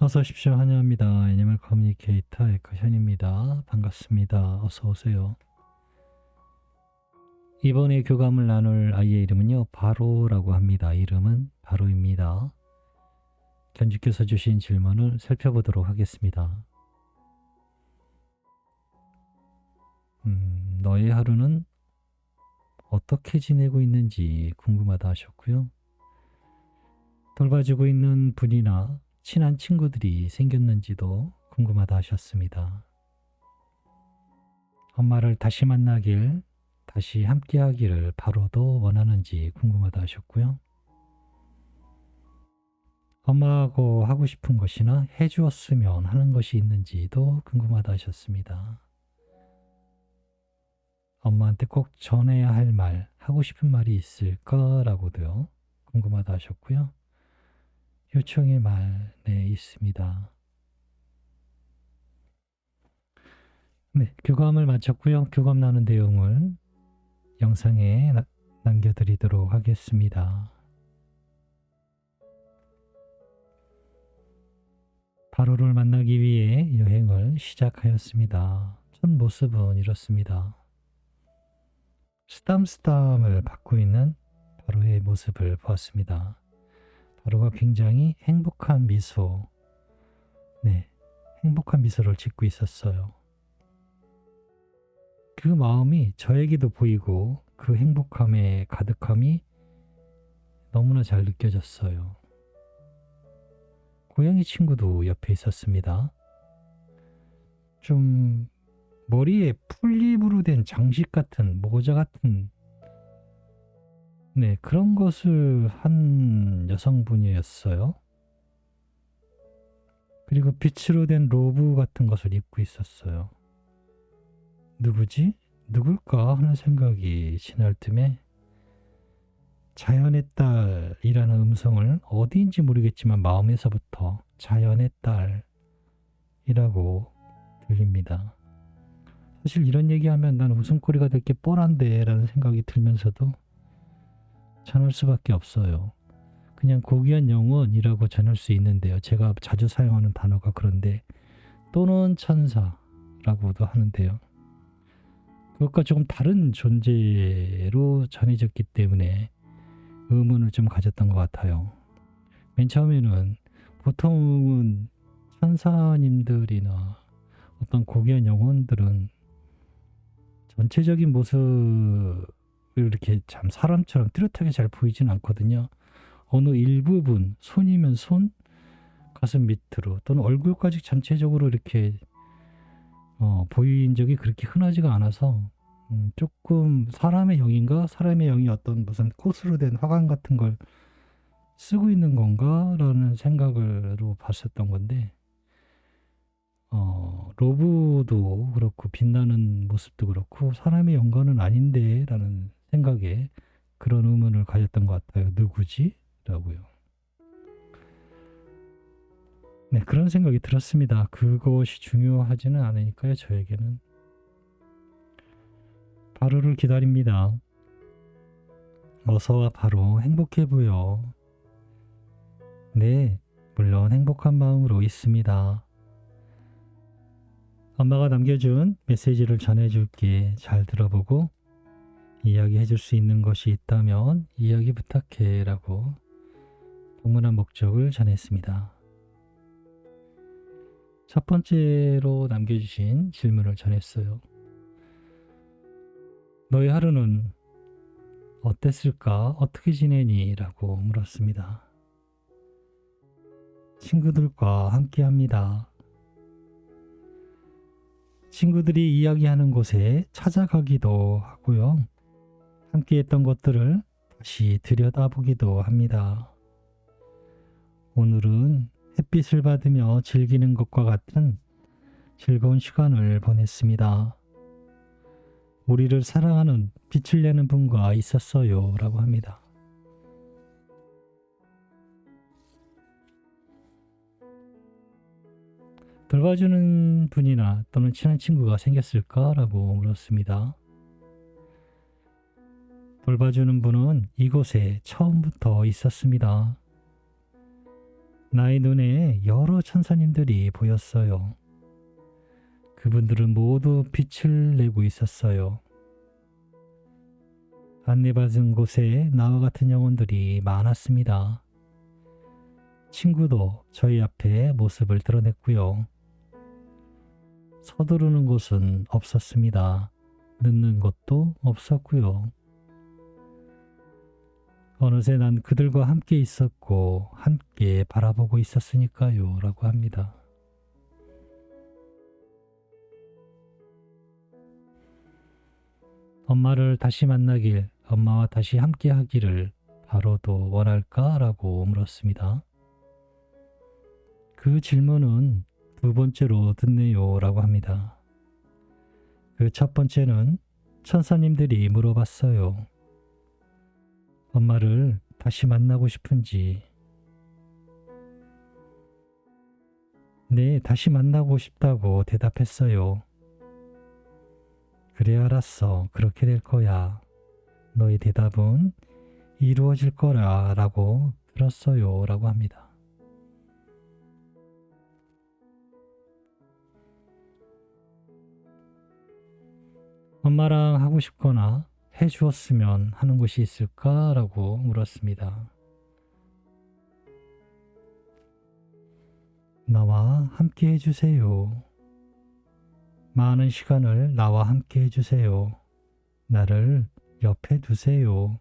어서 오십시오. 환영합니다. 애니멀 커뮤니케이터 에커현입니다. 반갑습니다. 어서 오세요. 이번에 교감을 나눌 아이의 이름은요. 바로라고 합니다. 이름은 바로입니다. 견주께서 주신 질문을 살펴보도록 하겠습니다. 너의 하루는 어떻게 지내고 있는지 궁금하다 하셨고요. 돌봐주고 있는 분이나 친한 친구들이 생겼는지도 궁금하다 하셨습니다. 엄마를 다시 만나길, 다시 함께하기를 바로도 원하는지 궁금하다 하셨고요. 엄마하고 하고 싶은 것이나 해주었으면 하는 것이 있는지도 궁금하다 하셨습니다. 엄마한테 꼭 전해야 할 말, 하고 싶은 말이 있을까라고도요. 궁금하다 하셨고요. 요청의 말, 네, 있습니다. 네, 교감을 마쳤고요. 교감 나눈 내용을 영상에 남겨드리도록 하겠습니다. 바로를 만나기 위해 여행을 시작하였습니다. 첫 모습은 이렇습니다. 쓰담쓰담을 받고 있는 바로의 모습을 보았습니다. 바로가 굉장히 행복한 미소, 행복한 미소를 짓고 있었어요. 그 마음이 저에게도 보이고 그 행복함의 가득함이 너무나 잘 느껴졌어요. 고양이 친구도 옆에 있었습니다. 좀 머리에 풀잎으로 된 장식 같은 모자 같은 그런 것을 한 여성분이었어요. 그리고 빛으로 된 로브 같은 것을 입고 있었어요. 누구지? 누굴까 하는 생각이 지날 틈에 자연의 딸이라는 음성을 어디인지 모르겠지만 마음에서부터 자연의 딸이라고 들립니다. 사실 이런 얘기하면 난 웃음거리가 될 게 뻔한데 라는 생각이 들면서도 전할 수밖에 없어요. 그냥 고귀한 영혼이라고 전할 수 있는데요. 제가 자주 사용하는 단어가 그런데 또는 천사라고도 하는데요. 그것과 조금 다른 존재로 전해졌기 때문에 의문을 좀 가졌던 것 같아요. 맨 처음에는 보통은 천사님들이나 어떤 고귀한 영혼들은 전체적인 모습을 이렇게 참 사람처럼 뚜렷하게 잘 보이진 않거든요. 어느 일부분, 손이면 손, 가슴 밑으로 또는 얼굴까지 전체적으로 이렇게 보인 적이 그렇게 흔하지가 않아서 조금 사람의 영인가? 사람의 영이 어떤 무슨 꽃으로 된 화관 같은 걸 쓰고 있는 건가? 라는 생각으로 봤었던 건데 로브도 그렇고 빛나는 모습도 그렇고 사람의 영광은 아닌데 라는 생각에 그런 의문을 가졌던 것 같아요. 누구지? 라고요. 네, 그런 생각이 들었습니다. 그것이 중요하지는 않으니까요. 저에게는. 바로를 기다립니다. 어서와 바로 행복해 보여. 네, 물론 행복한 마음으로 있습니다. 엄마가 남겨준 메시지를 전해줄게. 잘 들어보고 이야기해줄 수 있는 것이 있다면 이야기 부탁해 라고 방문한 목적을 전했습니다. 첫 번째로 남겨주신 질문을 전했어요. 너의 하루는 어땠을까? 어떻게 지내니? 라고 물었습니다. 친구들과 함께합니다. 친구들이 이야기하는 곳에 찾아가기도 하고요. 함께했던 것들을 다시 들여다보기도 합니다. 오늘은 햇빛을 받으며 즐기는 것과 같은 즐거운 시간을 보냈습니다. 우리를 사랑하는 빛을 내는 분과 있었어요. 라고 합니다. 돌봐주는 분이나 또는 친한 친구가 생겼을까? 라고 물었습니다. 돌봐주는 분은 이곳에 처음부터 있었습니다. 나의 눈에 여러 천사님들이 보였어요. 그분들은 모두 빛을 내고 있었어요. 안내받은 곳에 나와 같은 영혼들이 많았습니다. 친구도 저희 앞에 모습을 드러냈고요. 서두르는 곳은 없었습니다. 늦는 것도 없었고요. 어느새 난 그들과 함께 있었고 함께 바라보고 있었으니까요. 라고 합니다. 엄마를 다시 만나길, 엄마와 다시 함께 하기를 바로도 원할까? 라고 물었습니다. 그 질문은 두 번째로 듣네요. 라고 합니다. 그 첫 번째는 천사님들이 물어봤어요. 엄마를 다시 만나고 싶은지. 네, 다시 만나고 싶다고 대답했어요. 그래, 알았어. 그렇게 될 거야. 너의 대답은 이루어질 거라 라고 들었어요. 라고 합니다. 엄마랑 하고 싶거나 해주었으면 하는 것이 있을까? 라고 물었습니다. 나와 함께 해주세요. 많은 시간을 나와 함께 해주세요. 나를 옆에 두세요.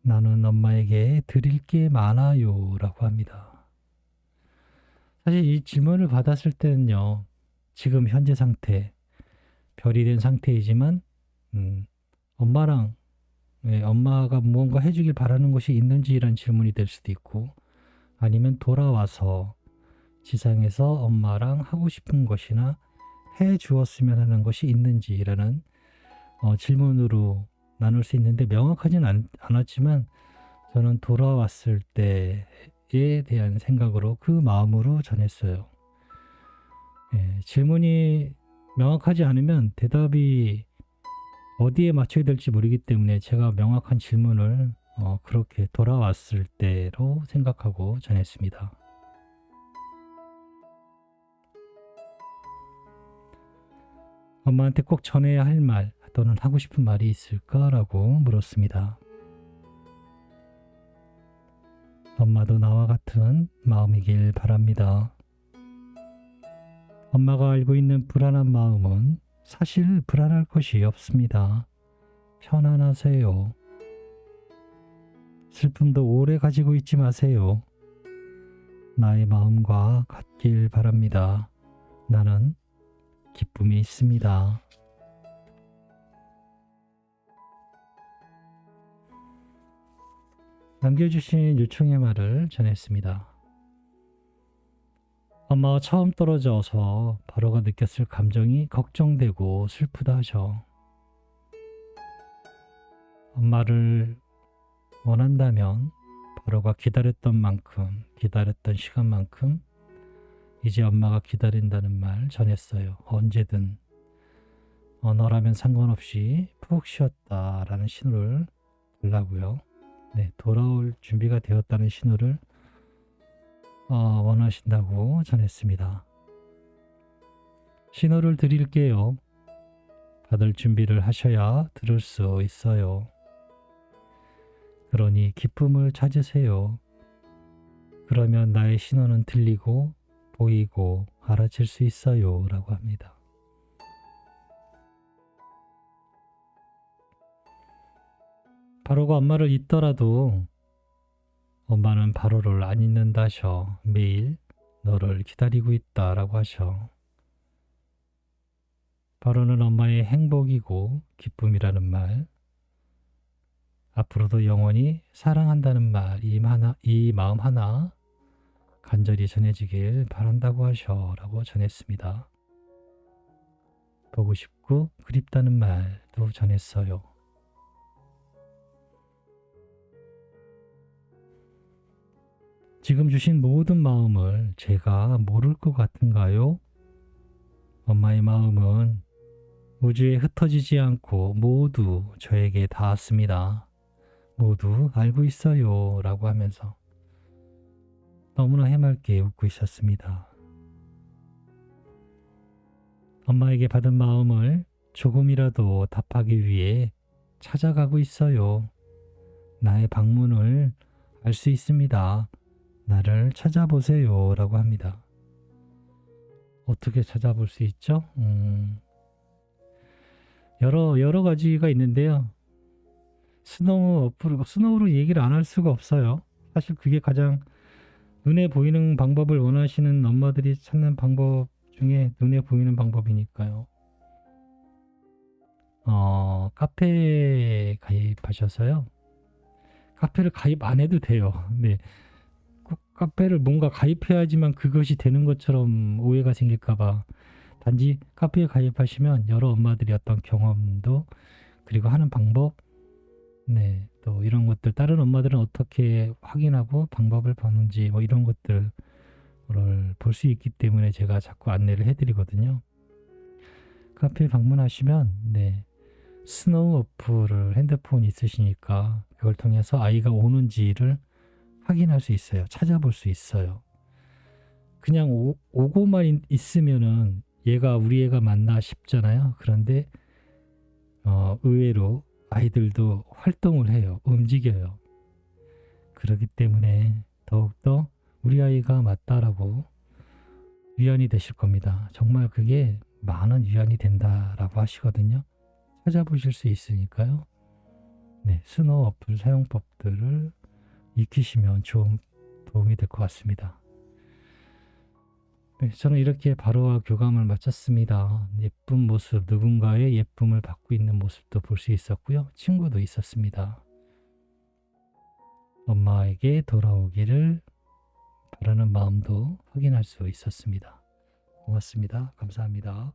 나는 엄마에게 드릴 게 많아요. 라고 합니다. 사실 이 질문을 받았을 때는요, 지금 현재 상태, 별이 된 상태이지만, 엄마랑, 엄마가 무언가 해주길 바라는 것이 있는지라는 질문이 될 수도 있고, 아니면 돌아와서 지상에서 엄마랑 하고 싶은 것이나 해 주었으면 하는 것이 있는지라는 질문으로 나눌 수 있는데 명확하진 않았지만 저는 돌아왔을 때에 대한 생각으로 그 마음으로 전했어요. 질문이 명확하지 않으면 대답이 어디에 맞춰야 될지 모르기 때문에 제가 명확한 질문을 그렇게 돌아왔을 때로 생각하고 전했습니다. 엄마한테 꼭 전해야 할 말 또는 하고 싶은 말이 있을까라고 물었습니다. 엄마도 나와 같은 마음이길 바랍니다. 엄마가 알고 있는 불안한 마음은 사실 불안할 것이 없습니다. 편안하세요. 슬픔도 오래 가지고 있지 마세요. 나의 마음과 같길 바랍니다. 나는 기쁨이 있습니다. 남겨주신 요청의 말을 전했습니다. 엄마와 처음 떨어져서 바로가 느꼈을 감정이 걱정되고 슬프다 하죠. 엄마를 원한다면 바로가 기다렸던 만큼, 기다렸던 시간만큼 이제 엄마가 기다린다는 말 전했어요. 언제든 너라면 상관없이 푹 쉬었다라는 신호를 달라고요. 네, 돌아올 준비가 되었다는 신호를 원하신다고 전했습니다. 신호를 드릴게요. 받을 준비를 하셔야 들을 수 있어요. 그러니 기쁨을 찾으세요. 그러면 나의 신호는 들리고 보이고 알아질 수 있어요. 라고 합니다. 바로가 엄마를 잊더라도 엄마는 바로를 안 잊는다 하셔. 매일 너를 기다리고 있다 라고 하셔. 바로는 엄마의 행복이고 기쁨이라는 말, 앞으로도 영원히 사랑한다는 말, 이 마음 하나 간절히 전해지길 바란다고 하셔 라고 전했습니다. 보고 싶고 그립다는 말도 전했어요. 지금 주신 모든 마음을 제가 모를 것 같은가요? 엄마의 마음은 우주에 흩어지지 않고 모두 저에게 닿았습니다. 모두 알고 있어요 라고 하면서 너무나 해맑게 웃고 있었습니다. 엄마에게 받은 마음을 조금이라도 답하기 위해 찾아가고 있어요. 나의 방문을 알 수 있습니다. 나를 찾아보세요. 라고 합니다. 어떻게 찾아볼 수 있죠? 여러 가지가 있는데요. 스노우로 얘기를 안 할 수가 없어요. 사실 그게 가장 눈에 보이는 방법을 원하시는 엄마들이 찾는 방법 중에 눈에 보이는 방법이니까요. 카페에 가입하셔서요. 카페를 가입 안 해도 돼요. 네. 꼭 카페를 뭔가 가입해야지만 그것이 되는 것처럼 오해가 생길까봐 단지 카페에 가입하시면 여러 엄마들이 어떤 경험도 그리고 하는 방법 네, 또 이런 것들 다른 엄마들은 어떻게 확인하고 방법을 보는지 뭐 이런 것들을 볼 수 있기 때문에 제가 자꾸 안내를 해드리거든요. 카페에 방문하시면 네, 스노우 어플을 핸드폰 있으시니까 그걸 통해서 아이가 오는지를 확인할 수 있어요. 찾아볼 수 있어요. 그냥 오고만 있으면은 우리 애가 맞나 싶잖아요. 그런데 의외로 아이들도 활동을 해요. 움직여요. 그렇기 때문에 더욱더 우리 아이가 맞다라고 위안이 되실 겁니다. 정말 그게 많은 위안이 된다라고 하시거든요. 찾아보실 수 있으니까요. 네, 스노우 어플 사용법들을 익히시면 좀 도움이 될 것 같습니다. 네, 저는 이렇게 바로와 교감을 마쳤습니다. 예쁜 모습, 누군가의 예쁨을 받고 있는 모습도 볼 수 있었고요. 친구도 있었습니다. 엄마에게 돌아오기를 바라는 마음도 확인할 수 있었습니다. 고맙습니다. 감사합니다.